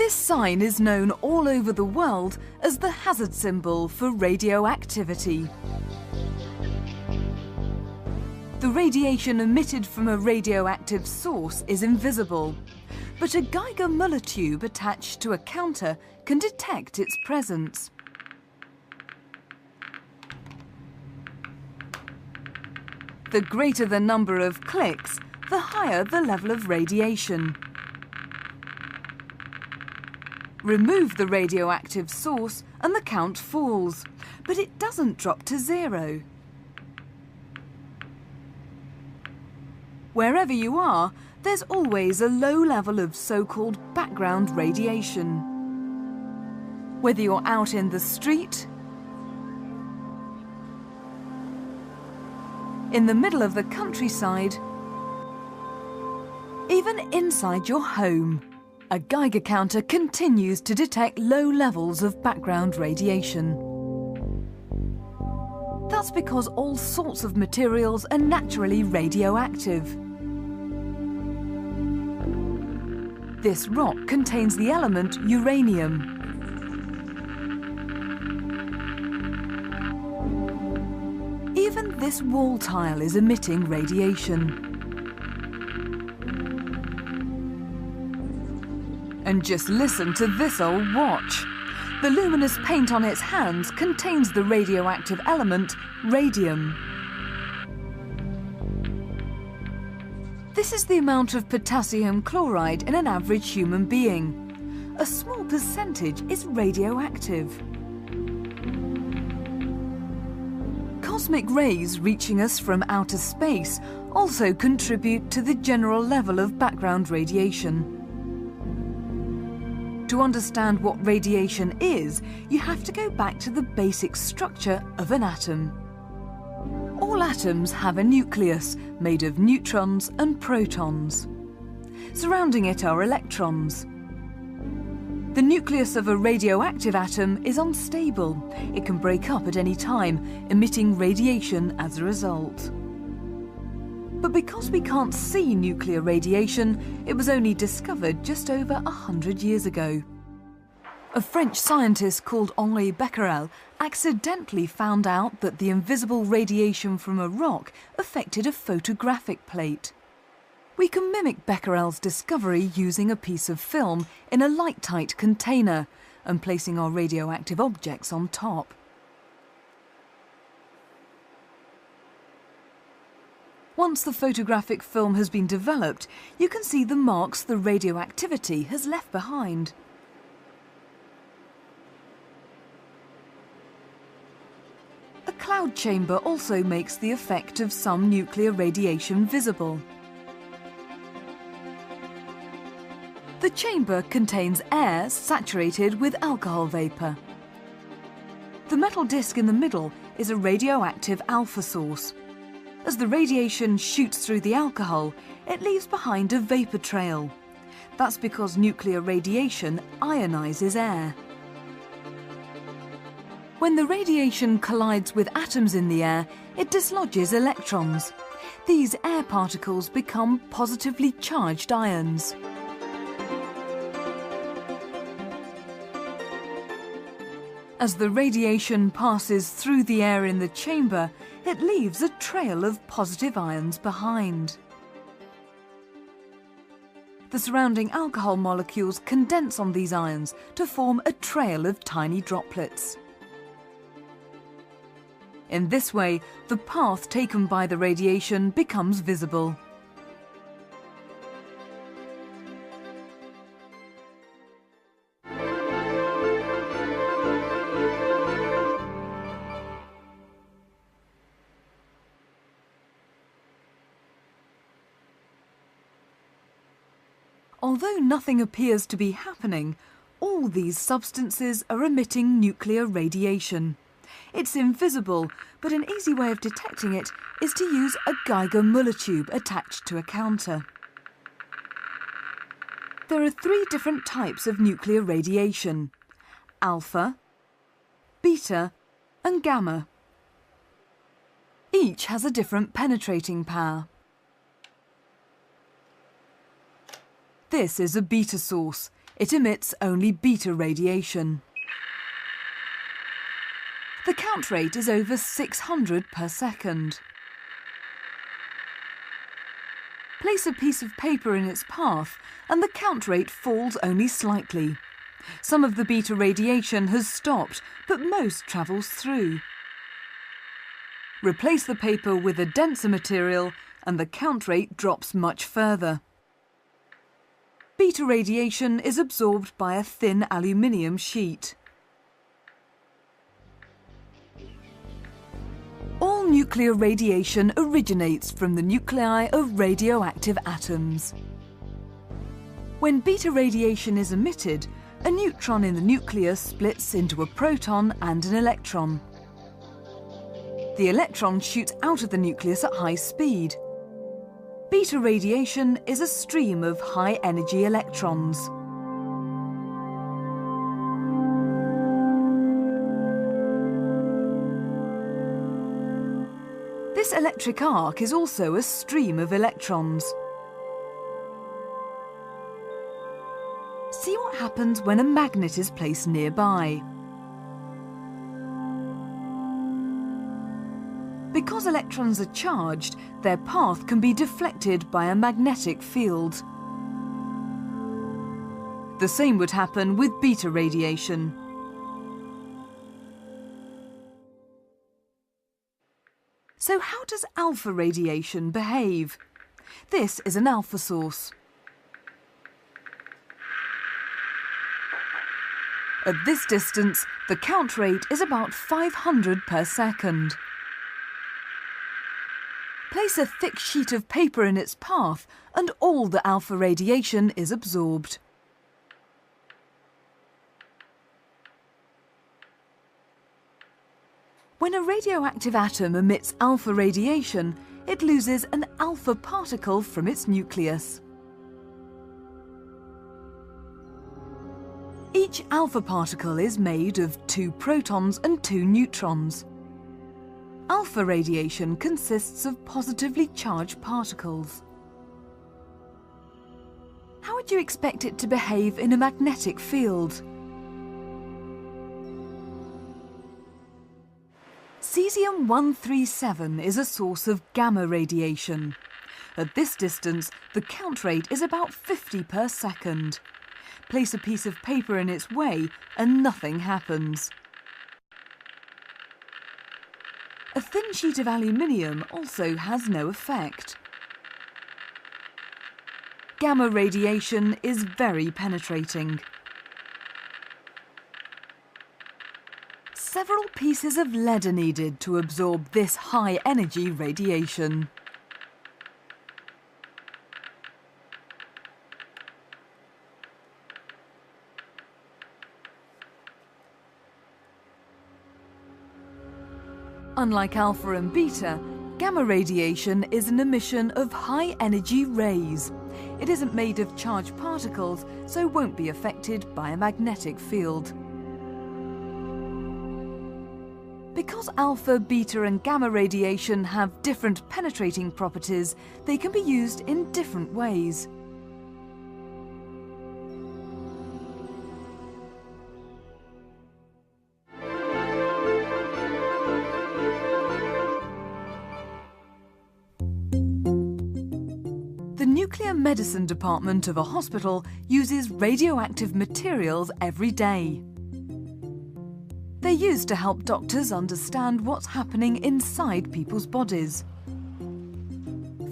This sign is known all over the world as the hazard symbol for radioactivity. The radiation emitted from a radioactive source is invisible, but a Geiger-Müller tube attached to a counter can detect its presence. The greater the number of clicks, the higher the level of radiation. Remove the radioactive source and the count falls, but it doesn't drop to zero. Wherever you are, there's always a low level of so-called background radiation. Whether you're out in the street, in the middle of the countryside, even inside your home, a Geiger counter continues to detect low levels of background radiation. That's because all sorts of materials are naturally radioactive. This rock contains the element uranium. Even this wall tile is emitting radiation. And just listen to this old watch. The luminous paint on its hands contains the radioactive element radium. This is the amount of potassium chloride in an average human being. A small percentage is radioactive. Cosmic rays reaching us from outer space also contribute to the general level of background radiation. To understand what radiation is, you have to go back to the basic structure of an atom. All atoms have a nucleus made of neutrons and protons. Surrounding it are electrons. The nucleus of a radioactive atom is unstable. It can break up at any time, emitting radiation as a result. But because we can't see nuclear radiation, it was only discovered just over 100 years ago. A French scientist called Henri Becquerel accidentally found out that the invisible radiation from a rock affected a photographic plate. We can mimic Becquerel's discovery using a piece of film in a light-tight container and placing our radioactive objects on top. Once the photographic film has been developed, you can see the marks the radioactivity has left behind. A cloud chamber also makes the effect of some nuclear radiation visible. The chamber contains air saturated with alcohol vapor. The metal disc in the middle is a radioactive alpha source. As the radiation shoots through the alcohol, it leaves behind a vapor trail. That's because nuclear radiation ionizes air. When the radiation collides with atoms in the air, it dislodges electrons. These air particles become positively charged ions. As the radiation passes through the air in the chamber, it leaves a trail of positive ions behind. The surrounding alcohol molecules condense on these ions to form a trail of tiny droplets. In this way, the path taken by the radiation becomes visible. Although nothing appears to be happening, all these substances are emitting nuclear radiation. It's invisible, but an easy way of detecting it is to use a Geiger-Müller tube attached to a counter. There are 3 different types of nuclear radiation: alpha, beta, and gamma. Each has a different penetrating power. This is a beta source. It emits only beta radiation. The count rate is over 600 per second. Place a piece of paper in its path and the count rate falls only slightly. Some of the beta radiation has stopped, but most travels through. Replace the paper with a denser material and the count rate drops much further. Beta radiation is absorbed by a thin aluminium sheet. All nuclear radiation originates from the nuclei of radioactive atoms. When beta radiation is emitted, a neutron in the nucleus splits into a proton and an electron. The electron shoots out of the nucleus at high speed. Beta radiation is a stream of high-energy electrons. This electric arc is also a stream of electrons. See what happens when a magnet is placed nearby. Because electrons are charged, their path can be deflected by a magnetic field. The same would happen with beta radiation. So how does alpha radiation behave? This is an alpha source. At this distance, the count rate is about 500 per second. Place a thick sheet of paper in its path and all the alpha radiation is absorbed. When a radioactive atom emits alpha radiation, it loses an alpha particle from its nucleus. Each alpha particle is made of 2 protons and 2 neutrons. Alpha radiation consists of positively charged particles. How would you expect it to behave in a magnetic field? Cesium-137 is a source of gamma radiation. At this distance, the count rate is about 50 per second. Place a piece of paper in its way and nothing happens. A thin sheet of aluminium also has no effect. Gamma radiation is very penetrating. Several pieces of lead are needed to absorb this high-energy radiation. Unlike alpha and beta, gamma radiation is an emission of high-energy rays. It isn't made of charged particles, so won't be affected by a magnetic field. Because alpha, beta and gamma radiation have different penetrating properties, they can be used in different ways. The nuclear medicine department of a hospital uses radioactive materials every day. They're used to help doctors understand what's happening inside people's bodies.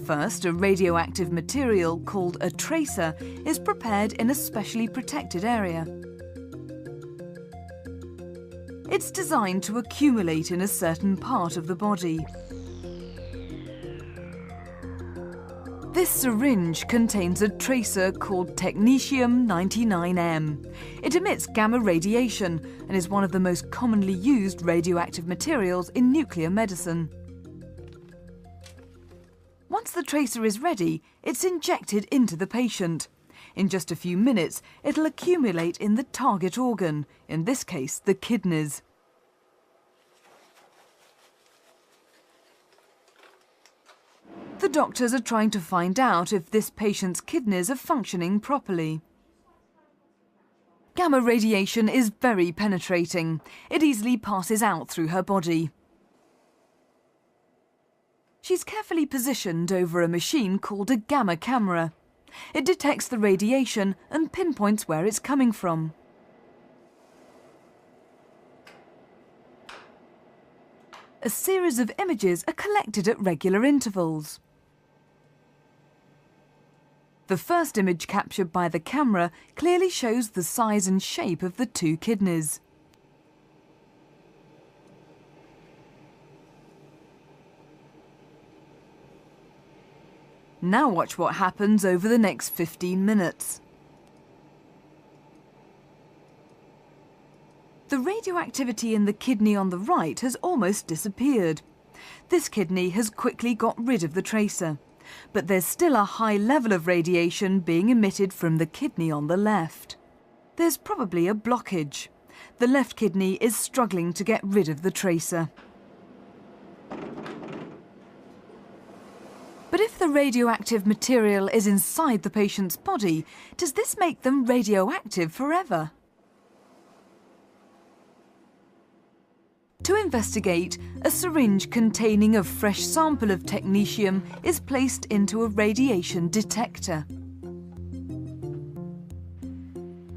First, a radioactive material called a tracer is prepared in a specially protected area. It's designed to accumulate in a certain part of the body. This syringe contains a tracer called technetium-99M. It emits gamma radiation and is one of the most commonly used radioactive materials in nuclear medicine. Once the tracer is ready, it's injected into the patient. In just a few minutes, it'll accumulate in the target organ, in this case, the kidneys. The doctors are trying to find out if this patient's kidneys are functioning properly. Gamma radiation is very penetrating. It easily passes out through her body. She's carefully positioned over a machine called a gamma camera. It detects the radiation and pinpoints where it's coming from. A series of images are collected at regular intervals. The first image captured by the camera clearly shows the size and shape of the two kidneys. Now watch what happens over the next 15 minutes. The radioactivity in the kidney on the right has almost disappeared. This kidney has quickly got rid of the tracer, but there's still a high level of radiation being emitted from the kidney on the left. There's probably a blockage. The left kidney is struggling to get rid of the tracer. But if the radioactive material is inside the patient's body, does this make them radioactive forever? To investigate, a syringe containing a fresh sample of technetium is placed into a radiation detector.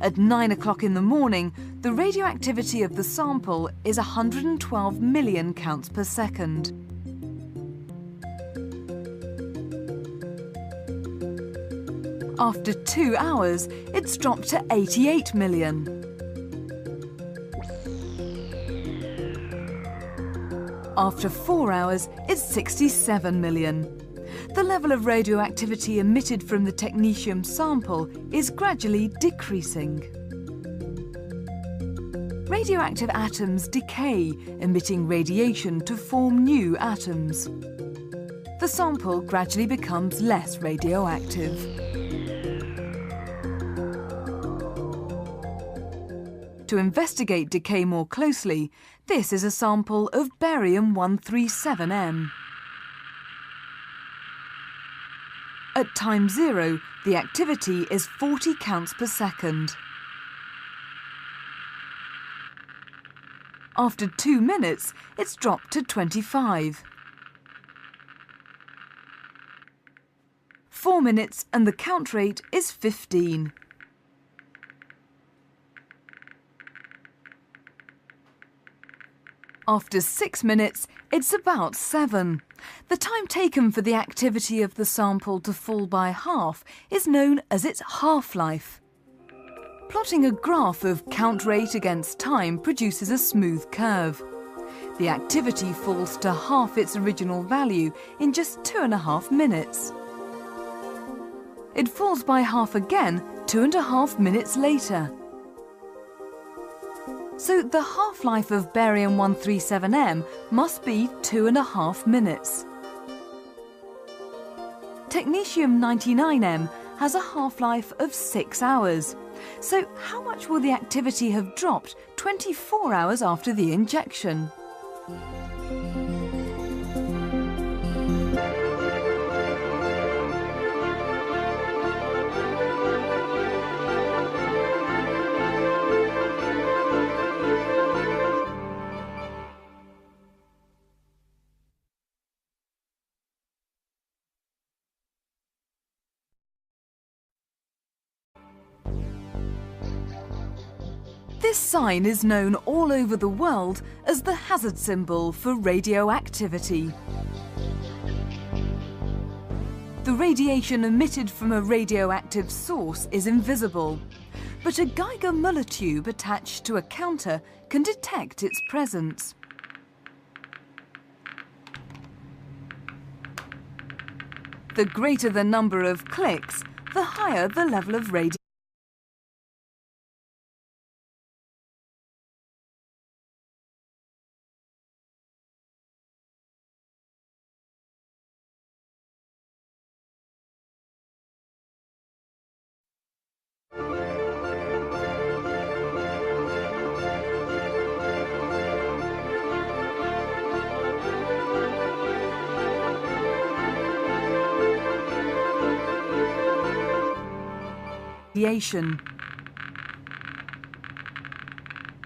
At 9 o'clock in the morning, the radioactivity of the sample is 112 million counts per second. After 2 hours, it's dropped to 88 million. After 4 hours, it's 67 million. The level of radioactivity emitted from the technetium sample is gradually decreasing. Radioactive atoms decay, emitting radiation to form new atoms. The sample gradually becomes less radioactive. To investigate decay more closely, this is a sample of barium-137M. At time 0, the activity is 40 counts per second. After 2 minutes, it's dropped to 25. 4 minutes and the count rate is 15. After 6 minutes, it's about 7. The time taken for the activity of the sample to fall by half is known as its half-life. Plotting a graph of count rate against time produces a smooth curve. The activity falls to half its original value in just 2.5 minutes. It falls by half again 2.5 minutes later. So the half-life of barium-137M must be 2.5 minutes. Technetium-99M has a half-life of 6 hours. So how much will the activity have dropped 24 hours after the injection? This sign is known all over the world as the hazard symbol for radioactivity. The radiation emitted from a radioactive source is invisible, but a Geiger-Müller tube attached to a counter can detect its presence. The greater the number of clicks, the higher the level of radiation.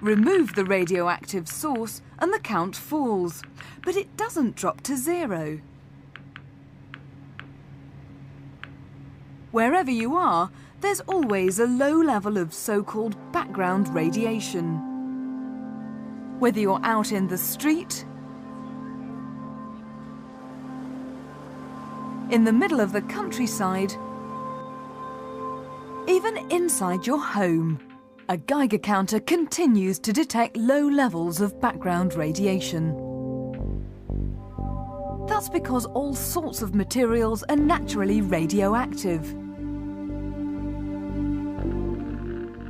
Remove the radioactive source and the count falls, but it doesn't drop to 0. Wherever you are, there's always a low level of so-called background radiation. Whether you're out in the street, in the middle of the countryside, even inside your home, a Geiger counter continues to detect low levels of background radiation. That's because all sorts of materials are naturally radioactive.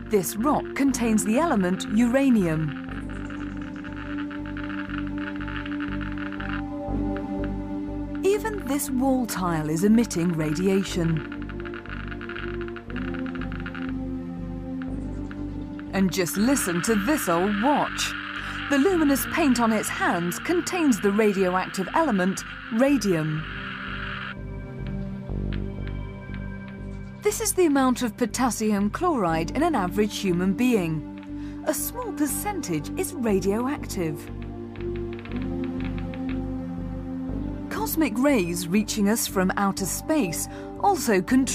This rock contains the element uranium. Even this wall tile is emitting radiation. And just listen to this old watch. The luminous paint on its hands contains the radioactive element radium. This is the amount of potassium chloride in an average human being. A small percentage is radioactive. Cosmic rays reaching us from outer space also contribute